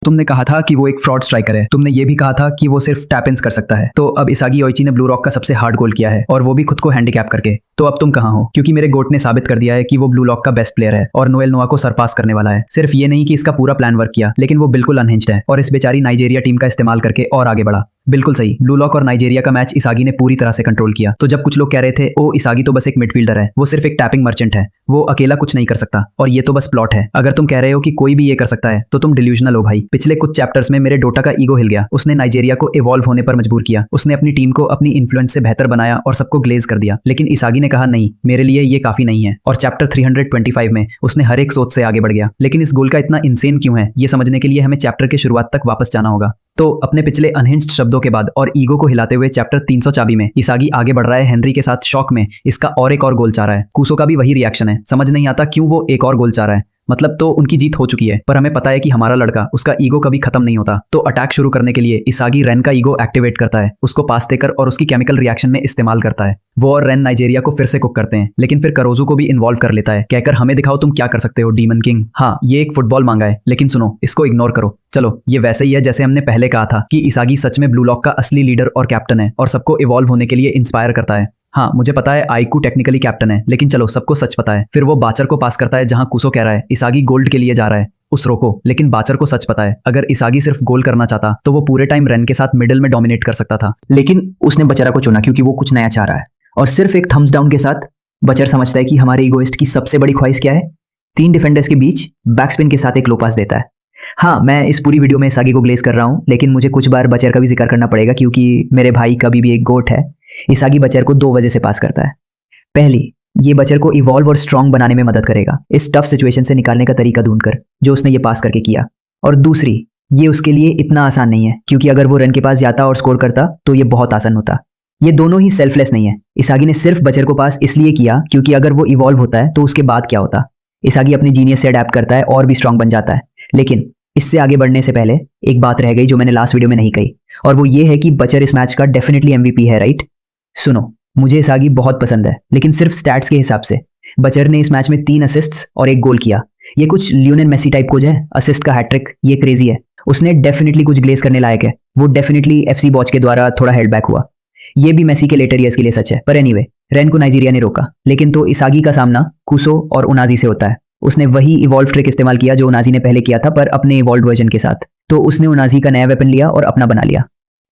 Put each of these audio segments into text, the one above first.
तुमने कहा था कि वो एक फ्रॉड स्ट्राइकर है। तुमने ये भी कहा था कि वो सिर्फ टैप इंस कर सकता है। तो अब इसागी योइची ने ब्लू रॉक का सबसे हार्ड गोल किया है और वो भी खुद को हैंडीकैप करके। तो अब तुम कहाँ हो? क्योंकि मेरे गोट ने साबित कर दिया है कि वो ब्लू लॉक का बेस्ट प्लेयर है और नोएल नोआ को सरपास करने वाला है। सिर्फ ये नहीं कि इसका पूरा प्लान वर्क किया, लेकिन वो बिल्कुल अनहिंज्ड है और इस बेचारी नाइजीरिया टीम का इस्तेमाल करके और आगे बढ़ा। बिल्कुल सही, ब्लू लॉक और नाइजीरिया का मैच इसागी ने पूरी तरह से कंट्रोल किया। तो जब कुछ लोग कह रहे थे ओ इसागी तो बस एक मिडफील्डर है, वो सिर्फ एक टैपिंग मर्चेंट है, वो अकेला कुछ नहीं कर सकता और ये तो बस प्लॉट है, अगर तुम कह रहे हो कि कोई भी ये कर सकता है तो तुम डिल्यूजनल हो भाई। पिछले कुछ चैप्टर्स में मेरे डोटा का ईगो हिल गया। उसने नाइजीरिया को इवॉल्व होने पर मजबूर किया, उसने अपनी टीम को अपनी इन्फ्लुएंस से बेहतर बनाया और सबको ग्लेज कर दिया। लेकिन इसागी ने कहा नहीं, मेरे लिए ये काफी नहीं है। और चैप्टर 325 में उसने हर एक सोच से आगे बढ़ गया। लेकिन इस गोल का इतना इंसेन क्यों है, ये समझने के लिए हमें चैप्टर के शुरुआत तक वापस जाना होगा। तो अपने पिछले अनहिंज्ड शब्दों के बाद और ईगो को हिलाते हुए चैप्टर 300 चाबी में इसागी आगे बढ़ रहा है हेनरी के साथ शॉक में। इसका और एक और गोल चाह रहा है। कूसो का भी वही रिएक्शन है। समझ नहीं आता क्यों वो एक और गोल चाह रहा है। मतलब तो उनकी जीत हो चुकी है, पर हमें पता है कि हमारा लड़का, उसका ईगो कभी खत्म नहीं होता। तो अटैक शुरू करने के लिए इसागी रेन का ईगो एक्टिवेट करता है, उसको पास देकर और उसकी केमिकल रिएक्शन में इस्तेमाल करता है। वो और रेन नाइजीरिया को फिर से कुक करते हैं, लेकिन फिर करोजू को भी इन्वॉल्व कर लेता है, कहकर हमें दिखाओ तुम क्या कर सकते हो डीमन किंग। हाँ, ये एक फुटबॉल मांगा है, लेकिन सुनो, इसको इग्नोर करो। चलो, ये वैसे ही है जैसे हमने पहले कहा था कि इसागी सच में ब्लू लॉक का असली लीडर और कैप्टन है और सबको इवॉल्व होने के लिए इंस्पायर करता है। हाँ, मुझे पता है आइकू टेक्निकली कैप्टन है, लेकिन चलो सबको सच पता है। फिर वो बाचर को पास करता है जहां कुसो कह रहा है इसागी गोल्ड के लिए जा रहा है, उस रोको। लेकिन बाचर को सच पता है अगर इसागी सिर्फ गोल करना चाहता तो वो पूरे टाइम रेन के साथ मिडिल में डोमिनेट कर सकता था। लेकिन उसने बचरा को चुना क्योंकि वो कुछ नया चाह रहा है और सिर्फ एक थम्स डाउन के साथ बचर समझता है कि हमारे ईगोइस्ट की सबसे बड़ी ख्वाहिश क्या है, 3 डिफेंडर्स के बीच बैकस्पिन के साथ एक लो पास देता है। हाँ, मैं इस पूरी वीडियो में इसागी को ग्लेज कर रहा हूँ, लेकिन मुझे कुछ बार बचर का भी जिक्र करना पड़ेगा क्योंकि मेरे भाई कभी भी एक गोट है। इसागी बचर को 2 वजह से पास करता है। पहली, ये बचर को इवॉल्व और स्ट्रांग बनाने में मदद करेगा, इस टफ सिचुएशन से निकालने का तरीका ढूंढकर जो उसने ये पास करके किया। और दूसरी, ये उसके लिए इतना आसान नहीं है क्योंकि अगर वो रन के पास जाता और स्कोर करता तो ये बहुत आसान होता। ये दोनों ही सेल्फलेस नहीं है। इसागी ने सिर्फ बचर को पास इसलिए किया क्योंकि अगर वो इवॉल्व होता है तो उसके बाद क्या होता। इसागी अपने जीनियस से अडेप्ट करता है और भी स्ट्रांग बन जाता है। लेकिन इससे आगे बढ़ने से पहले एक बात रह गई जो मैंने लास्ट वीडियो में नहीं कही, और वो ये है कि बचर इस मैच का डेफिनेटली MVP है, राइट? सुनो, मुझे इसागी बहुत पसंद है, लेकिन सिर्फ स्टैट्स के हिसाब से। बचर ने इस मैच में 3 असिस्ट्स और 1 गोल किया। ये कुछ लियोनेल मेसी टाइप कुछ है, असिस्ट का हैट्रिक, ये क्रेजी है। उसने डेफिनेटली कुछ ग्लेज करने लायक है। वो डेफिनेटली FC बॉच के द्वारा थोड़ा हेल्ड बैक हुआ। ये भी मेसी के लेटर ईयर्स के लिए सच है। पर एनीवे, रेन को नाइजीरिया ने रोका, लेकिन तो इसागी का सामना कुसो और उनाजी से होता है। उसने वही इवॉल्व ट्रिक इस्तेमाल किया जो उनाजी ने पहले किया था, पर अपने इवॉल्व वर्जन के साथ। तो उसने उनाजी का नया वेपन लिया और अपना बना लिया।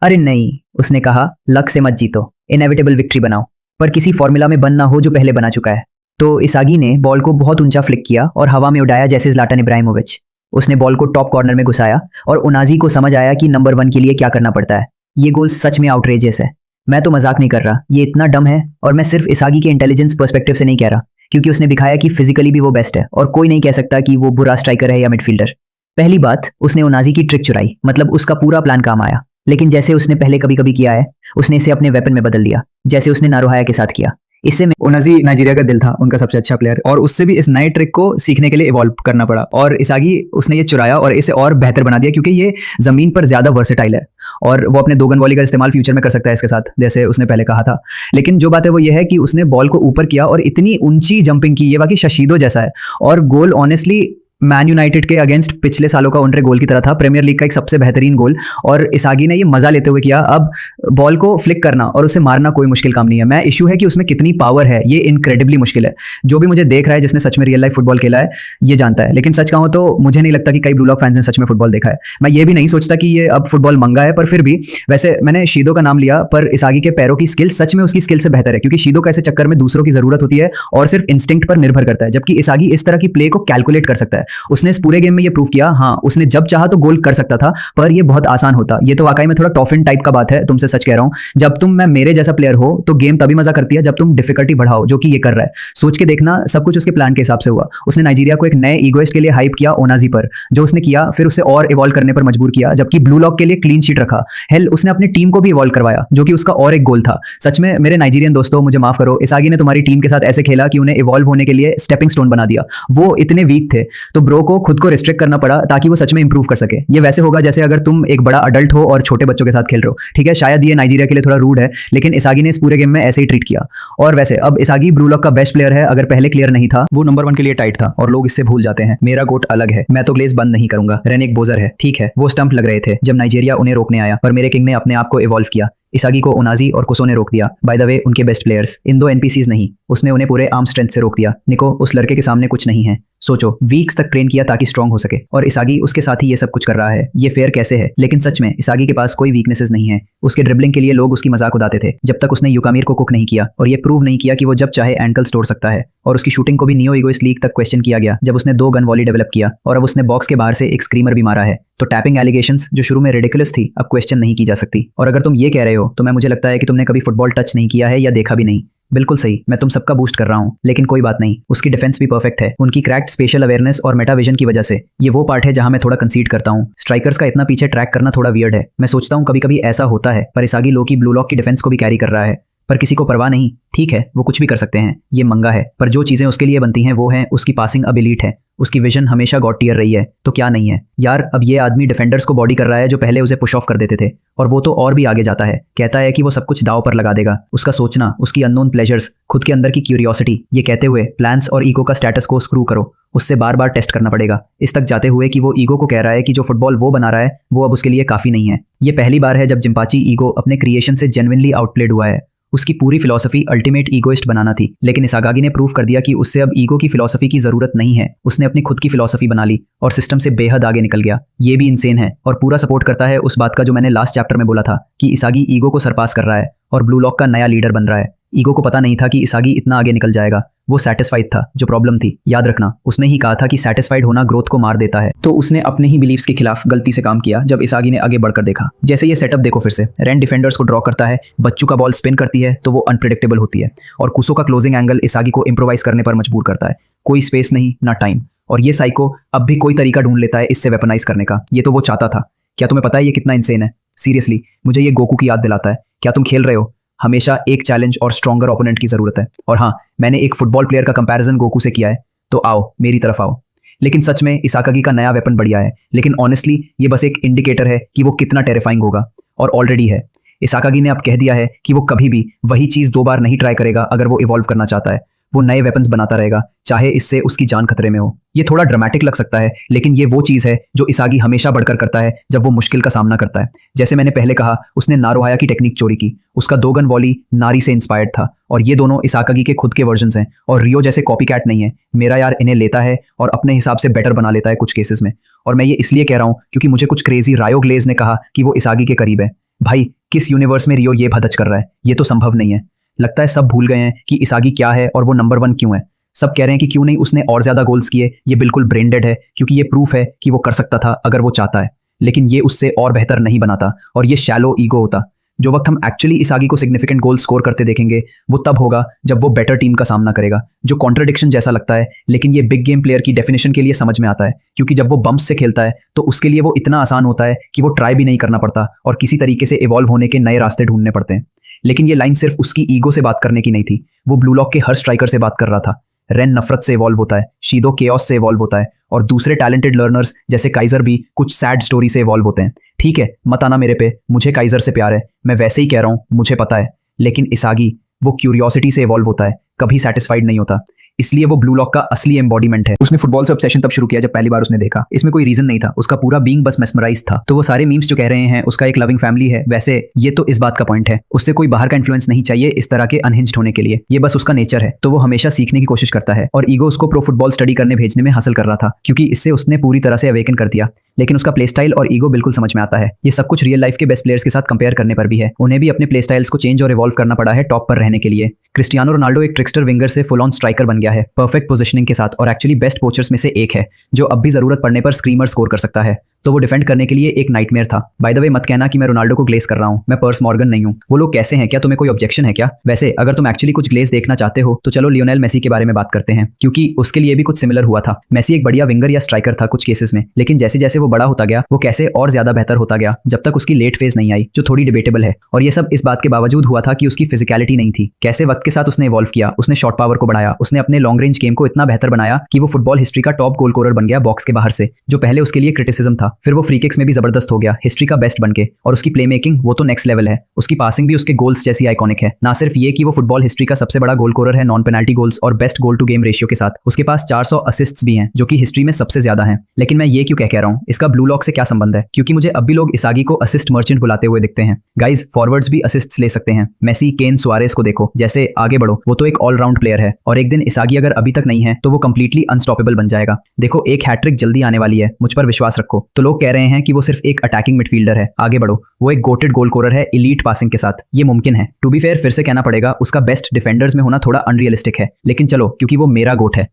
अरे नहीं, उसने कहा लक से मत जीतो, इनएविटेबल विक्ट्री बनाओ, पर किसी फॉर्मूला में बन ना हो जो पहले बना चुका है। तो इसागी ने बॉल को बहुत ऊंचा फ्लिक किया और हवा में उड़ाया जैसे ज़्लाटन इब्राहिमोविच। उसने बॉल को टॉप कॉर्नर में घुसाया और उनाजी को समझ आया कि नंबर 1 के लिए क्या करना पड़ता है। ये गोल सच में आउटरेजियस है, मैं तो मजाक नहीं कर रहा, ये इतना डम है। और मैं सिर्फ इसागी के इंटेलिजेंस पर्सपेक्टिव से नहीं कह रहा, क्योंकि उसने दिखाया कि फिजिकली भी वो बेस्ट है और कोई नहीं कह सकता कि वो बुरा स्ट्राइकर है या मिडफील्डर। पहली बात, उसने उनाजी की ट्रिक चुराई, मतलब उसका पूरा प्लान काम आया। लेकिन जैसे उसने पहले कभी कभी किया है, उसने इसे अपने वेपन में बदल दिया, जैसे उसने नारोहाया के साथ किया। इससे उनाजी नाइजीरिया का दिल था, उनका सबसे अच्छा प्लेयर, और उससे भी इस नए ट्रिक को सीखने के लिए इवॉल्व करना पड़ा। और इसागी उसने ये चुराया और इसे और बेहतर बना दिया क्योंकि ये जमीन पर ज्यादा वर्सेटाइल है और वो अपने 2 गन वॉली का इस्तेमाल फ्यूचर में कर सकता है इसके साथ, जैसे उसने पहले कहा था। लेकिन जो बात है वो ये है कि उसने बॉल को ऊपर किया और इतनी ऊंची जंपिंग की, ये बाकी शशीदो जैसा है। और गोल ऑनेस्टली मैन यूनाइटेड के अगेंस्ट पिछले सालों का उनरे गोल की तरह था, प्रीमियर लीग का एक सबसे बेहतरीन गोल। और इसागी ने ये मजा लेते हुए किया। अब बॉल को फ्लिक करना और उसे मारना कोई मुश्किल काम नहीं है। मैं इशू है कि उसमें कितनी पावर है, ये इनक्रेडिबली मुश्किल है। जो भी मुझे देख रहा है, जिसने सच में रियल लाइफ फुटबॉल खेला है, ये जानता है। लेकिन सच कहूं तो मुझे नहीं लगता कि कई ब्लू लॉक फैंस ने सच में फुटबॉल देखा है। मैं ये भी नहीं सोचता कि ये अब फुटबॉल मंगा है, पर फिर भी वैसे मैंने शीदो का नाम लिया, पर इसागी के पैरों की स्किल सच में उसकी स्किल से बेहतर है, क्योंकि शीदो का ऐसे चक्कर में दूसरों की जरूरत होती है और सिर्फ इंस्टिंक्ट पर निर्भर करता है, जबकि इसागी इस तरह की प्ले को कैलकुलेट कर सकता है। उसने इस पूरे में ये प्रूव किया। हाँ, उसने जब चाहा तो गोल कर सकता था, पर ये बहुत आसान होता। ये तो वाकई में थोड़ा टॉफिन टाइप का बात है, तुमसे सच कह रहा हूं। जब तुम मैं मेरे जैसा प्लेयर हो तो गेम तभी मजा करती है जब तुम डिफिकल्टी बढ़ाओ, जो कि ये कर रहा है। सोच के देखना, सब कुछ उसके प्लान के हिसाब से हुआ। उसने नाइजीरिया को एक नए ईगोइस्ट के लिए हाइप किया ओनाजी पर, जो उसने किया, फिर उसे और इवॉल्व करने पर मजबूर किया, जबकि ब्लू लॉक के लिए क्लीन शीट रखा। हेल, उसने अपनी टीम को भी इवॉल्व करवाया, जो कि उसका और एक गोल था। सच में मेरे नाइजीरियन दोस्तों, मुझे माफ करो, इसागी ने तुम्हारी टीम के साथ ऐसे खेला कि उन्हें इवॉल्व होने के लिए स्टेपिंग स्टोन बना दिया। वो इतने वीक थे तो ब्रो को खुद को रिस्ट्रिक्ट करना पड़ा ताकि वो सच में इंप्रूव कर सके। ये वैसे होगा जैसे अगर तुम एक बड़ा अडल्ट हो और छोटे बच्चों के साथ खेल रहे हो। ठीक है, शायद ये नाइजीरिया के लिए थोड़ा रूड है, लेकिन इसागी ने इस पूरे गेम में ऐसे ही ट्रीट किया। और वैसे अब इसागी ब्लू लॉक का बेस्ट प्लेयर है, अगर पहले क्लियर नहीं था। वो नंबर 1 के लिए टाइट था और लोग इससे भूल जाते हैं। मेरा गोट अलग है, मैं तो ग्लेज बंद नहीं करूंगा। रेनिक बोजर है, ठीक है, वो स्टंप लग रहे थे जब नाइजीरिया उन्हें रोकने आया, पर मेरे किंग ने अपने आप को इवॉल्व किया। इसागी को उनाजी और कुसो ने रोक दिया। बाय द वे, उनके बेस्ट प्लेयर्स, इन दो एनपीसीज नहीं, उसने उन्हें पूरे आर्म स्ट्रेंथ से रोक दिया। निको उस लड़के के सामने कुछ नहीं है। सोचो, वीक्स तक ट्रेन किया ताकि स्ट्रांग हो सके, और इसागी उसके साथ ही ये सब कुछ कर रहा है। ये फेयर कैसे है? लेकिन सच में इसागी के पास कोई वीकनेसेस नहीं है। उसके ड्रिबलिंग के लिए लोग उसकी मजाक उड़ाते थे जब तक उसने युकामीर को कुक नहीं किया और ये प्रूव नहीं किया कि वो जब चाहे एंकल्स तोड़ सकता है। और उसकी शूटिंग को भी नियो ईगोइस्ट लीग तक क्वेश्चन किया गया जब उसने 2 गन वॉली डेवलप किया, और अब उसने बॉक्स के बाहर से एक स्क्रीमर भी मारा है। तो टैपिंग एलिगेशंस जो शुरू में रिडिकुलस थी, अब क्वेश्चन नहीं की जा सकती। और अगर तुम ये कह रहे हो तो मुझे लगता है कि तुमने कभी फुटबॉल टच नहीं किया है या देखा भी नहीं। बिल्कुल सही, मैं तुम सबका बूस्ट कर रहा हूँ, लेकिन कोई बात नहीं, उसकी डिफेंस भी परफेक्ट है। उनकी क्रैक्ड स्पेशल अवेयरनेस और मेटाविजन की वजह से। ये वो पार्ट है जहां मैं थोड़ा कंसीड करता हूँ। स्ट्राइकर्स का इतना पीछे ट्रैक करना थोड़ा वियर्ड है। मैं सोचता हूँ कभी कभी ऐसा होता है, पर इसागी लो की ब्लू लॉक की डिफेंस को भी कैरी कर रहा है, पर किसी को परवाह नहीं। ठीक है, वो कुछ भी कर सकते हैं, ये मंगा है, पर जो चीजें उसके लिए बनती हैं वो हैं उसकी पासिंग अब एलीट है, उसकी विजन हमेशा गॉड टियर रही है, तो क्या नहीं है यार। अब ये आदमी डिफेंडर्स को बॉडी कर रहा है जो पहले उसे पुश ऑफ कर देते थे, और वो तो और भी आगे जाता है। कहता है कि वो सब कुछ दाव पर लगा देगा, उसका सोचना, उसकी अननोन प्लेजर्स, खुद के अंदर की क्यूरियोसिटी। ये कहते हुए प्लान्स और ईगो का स्टेटस को स्क्रू करो, उससे बार बार टेस्ट करना पड़ेगा। इस तक जाते हुए कि वो ईगो को कह रहा है कि जो फुटबॉल वो बना रहा है वो अब उसके लिए काफी नहीं है। ये पहली बार है जब जिम्पाची ईगो अपने क्रिएशन से जेन्युइनली आउटप्लेड हुआ है। उसकी पूरी फिलॉसफी अल्टीमेट ईगोइस्ट बनाना थी, लेकिन इसागी ने प्रूव कर दिया कि उससे अब ईगो की फिलॉसफी की जरूरत नहीं है। उसने अपनी खुद की फिलॉसफी बना ली और सिस्टम से बेहद आगे निकल गया। ये भी इंसेन है और पूरा सपोर्ट करता है उस बात का जो मैंने लास्ट चैप्टर में बोला था कि इसागी ईगो को सरपास कर रहा है और ब्लू लॉक का नया लीडर बन रहा है। ईगो को पता नहीं था कि इसागी इतना आगे निकल जाएगा। वो सैटिस्फाइड था, जो प्रॉब्लम थी, याद रखना, उसने ही कहा था कि सैटिस्फाइड होना ग्रोथ को मार देता है। तो उसने अपने ही बिलीव्स के खिलाफ गलती से काम किया जब इसागी ने आगे बढ़कर देखा। जैसे ये सेटअप देखो फिर से, रेन डिफेंडर्स को ड्रॉ करता है, बच्चू का बॉल स्पिन करती है तो वो अनप्रेडिक्टेबल होती है, और कुसो का क्लोजिंग एंगल इसागी को इम्प्रोवाइज करने पर मजबूर करता है। कोई स्पेस नहीं, ना टाइम, और ये साइको अब भी कोई तरीका ढूंढ लेता है इससे वेपनाइज करने का। ये तो वो चाहता था। क्या तुम्हें पता है ये कितना इंसेन है? सीरियसली, मुझे ये गोकू की याद दिलाता है। क्या तुम खेल रहे हो? हमेशा एक चैलेंज और स्ट्रॉन्गर ओपोनेंट की जरूरत है। और हाँ, मैंने एक फुटबॉल प्लेयर का कंपैरिजन गोकू से किया है, तो आओ मेरी तरफ आओ। लेकिन सच में इसागी का नया वेपन बढ़िया है, लेकिन ऑनेस्टली ये बस एक इंडिकेटर है कि वो कितना टेरिफाइंग होगा, और ऑलरेडी है। इसागी ने अब कह दिया है कि वो कभी भी वही चीज 2 बार नहीं ट्राई करेगा अगर वो इवॉल्व करना चाहता है। वो नए वेपन्स बनाता रहेगा, चाहे इससे उसकी जान खतरे में हो। ये थोड़ा ड्रामेटिक लग सकता है, लेकिन ये वो चीज है जो इसागी हमेशा बढ़कर करता है जब वो मुश्किल का सामना करता है। जैसे मैंने पहले कहा, उसने नारोहाया की टेक्निक चोरी की। उसका 2 गन वॉली नारी से इंस्पायर्ड था, और ये दोनों इसागी के खुद के वर्जन्स हैं, और रियो जैसे कॉपीकैट नहीं है। मेरा यार इन्हें लेता है और अपने हिसाब से बेटर बना लेता है कुछ केसेस में। और मैं ये इसलिए कह रहा हूँ क्योंकि मुझे कुछ क्रेजी रायो ग्लेज ने कहा कि वो इसागी के करीब है। भाई, किस यूनिवर्स में रियो ये भदच कर रहा है? ये तो संभव नहीं है। लगता है सब भूल गए हैं कि इसागी क्या है और वो नंबर 1 क्यों है। सब कह रहे हैं कि क्यों नहीं उसने और ज्यादा गोल्स किए। ये बिल्कुल ब्रेन डेड है, क्योंकि ये प्रूफ है कि वो कर सकता था अगर वो चाहता है, लेकिन ये उससे और बेहतर नहीं बनाता, और ये शैलो ईगो होता। जो वक्त हम एक्चुअली इसागी को सिग्निफिकेंट गोल स्कोर करते देखेंगे वो तब होगा जब वो बेटर टीम का सामना करेगा। जो कॉन्ट्रडिक्शन जैसा लगता है, लेकिन ये बिग गेम प्लेयर की डेफिनेशन के लिए समझ में आता है, क्योंकि जब वो बम्प्स से खेलता है तो उसके लिए वो इतना आसान होता है कि वो ट्राई भी नहीं करना पड़ता और किसी तरीके से इवॉल्व होने के नए रास्ते ढूंढने पड़ते हैं। लेकिन ये लाइन सिर्फ उसकी ईगो से बात करने की नहीं थी, वो ब्लू लॉक के हर स्ट्राइकर से बात कर रहा था। रेन नफरत से इवॉल्व होता है, शीदो केओस से इवॉल्व होता है, और दूसरे टैलेंटेड लर्नर्स जैसे काइजर भी कुछ सैड स्टोरी से इवॉल्व होते हैं। ठीक है, मत आना मेरे पे, मुझे काइजर से प्यार है, मैं वैसे ही कह रहा हूँ, मुझे पता है। लेकिन इसागी वो क्यूरियोसिटी से इवॉल्व होता है, कभी सेटिस्फाइड नहीं होता। इसलिए वो ब्लू लॉक का असली एम्बॉडीमेंट है। उसने फुटबॉल से ऑब्सेशन तब शुरू किया जब पहली बार उसने देखा। इसमें कोई रीजन नहीं था, उसका पूरा बीइंग बस मेस्मराइज था। तो वो सारे मीम्स जो कह रहे हैं उसका एक लविंग फैमिली है, वैसे ये तो इस बात का पॉइंट है, उससे कोई बाहर का इन्फ्लुएंस नहीं चाहिए इस तरह के अनहिंज्ड होने के लिए। ये बस उसका नेचर है, तो वो हमेशा सीखने की कोशिश करता है, और ईगो उसको प्रो फुटबॉल स्टडी करने भेजने में हासिल कर रहा था, क्योंकि इससे उसने पूरी तरह से अवेकन कर दिया। लेकिन उसका प्ले स्टाइल और ईगो बिल्कुल समझ में आता है। ये सब कुछ रियल लाइफ के बेस्ट प्लेयर्स के साथ कंपेयर करने पर भी है। उन्हें भी अपने प्ले स्टाइल्स को चेंज और इवॉल्व करना पड़ा है टॉप पर रहने के लिए। क्रिस्टियानो रोनाल्डो एक ट्रिक्स्टर विंगर से फुल ऑन स्ट्राइकर बन गया है, परफेक्ट पोजीशनिंग के साथ, और एक्चुअली बेस्ट पोचर्स में से एक है जो अब भी जरूरत पड़ने पर स्क्रीमर स्कोर कर सकता है। तो वो डिफेंड करने के लिए एक नाइटमेयर था। बाय द वे मत कहना कि मैं रोनाल्डो को ग्लेस कर रहा हूँ, मैं पर्स मॉर्गन नहीं हूँ। वो लोग कैसे हैं, क्या तुम्हें कोई ऑब्जेक्शन है क्या? वैसे अगर तुम एक्चुअली कुछ ग्लेस देखना चाहते हो तो चलो लियोनेल मेसी के बारे में बात करते हैं, क्योंकि उसके लिए भी कुछ सिमिलर हुआ था। मेसी एक बढ़िया विंगर या स्ट्राइकर था कुछ केसेस में, लेकिन जैसे जैसे वो बड़ा होता गया वो कैसे और ज्यादा बेहतर होता गया जब तक उसकी लेट फेज नहीं आई, जो थोड़ी डिबेटेबल है। और ये सब इस बात के बावजूद हुआ था कि उसकी फिजिकलिटी नहीं थी। कैसे वक्त के साथ उसने इवॉल्व किया, उसने शॉट पावर को बढ़ाया, उसने अपने लॉन्ग रेंज गेम को इतना बेहतर बनाया कि वो फुटबॉल हिस्ट्री का टॉप गोल स्कोरर बन गया बॉक्स के बाहर से, जो पहले उसके लिए क्रिटिसिज्म था। फिर वो फ्री किक्स में भी जबरदस्त हो गया, हिस्ट्री का बेस्ट बन के। और उसकी प्ले मेकिंग वो तो नेक्स्ट लेवल है। उसकी पासिंग भी उसके गोल्स जैसी आइकॉनिक है। ना सिर्फ ये कि वो फुटबॉल हिस्ट्री का सबसे बड़ा गोल स्कोरर है नॉन पेनाल्टी गोल्स और best goal to game ratio के साथ, उसके पास 400 असिस्ट्स भी हैं, जो कि हिस्ट्री में सबसे ज्यादा हैं। लेकिन मैं ये क्यों कह रहा हूँ, इसका ब्लू लॉक से क्या संबंध है? क्योंकि मुझे अब भी लोग इसागी को असिस्ट मर्चेंट बुलाते हुए दिखते हैं। गाइज, फॉरवर्ड्स भी असिस्ट्स ले सकते हैं। मेसी, केन, सुआरेस को देखो, जैसे आगे बढ़ो, वो तो एक ऑलराउंड प्लेयर है। और एक दिन इसागी अगर अभी तक नहीं है तो वो कंप्लीटली अनस्टॉपेबल बन जाएगा। देखो, एक हैट्रिक जल्दी आने वाली है, मुझ पर विश्वास रखो। तो लोग कह रहे हैं कि वो सिर्फ एक अटैकिंग मिडफील्डर है, आगे बढ़ो, वो एक गोटेड गोल स्कोरर है इलीट पासिंग के साथ। ये मुमकिन है। टू बी फेयर, फिर से कहना पड़ेगा, उसका बेस्ट डिफेंडर्स में होना थोड़ा अनरियलिस्टिक है, लेकिन चलो, क्योंकि वो मेरा गोट है।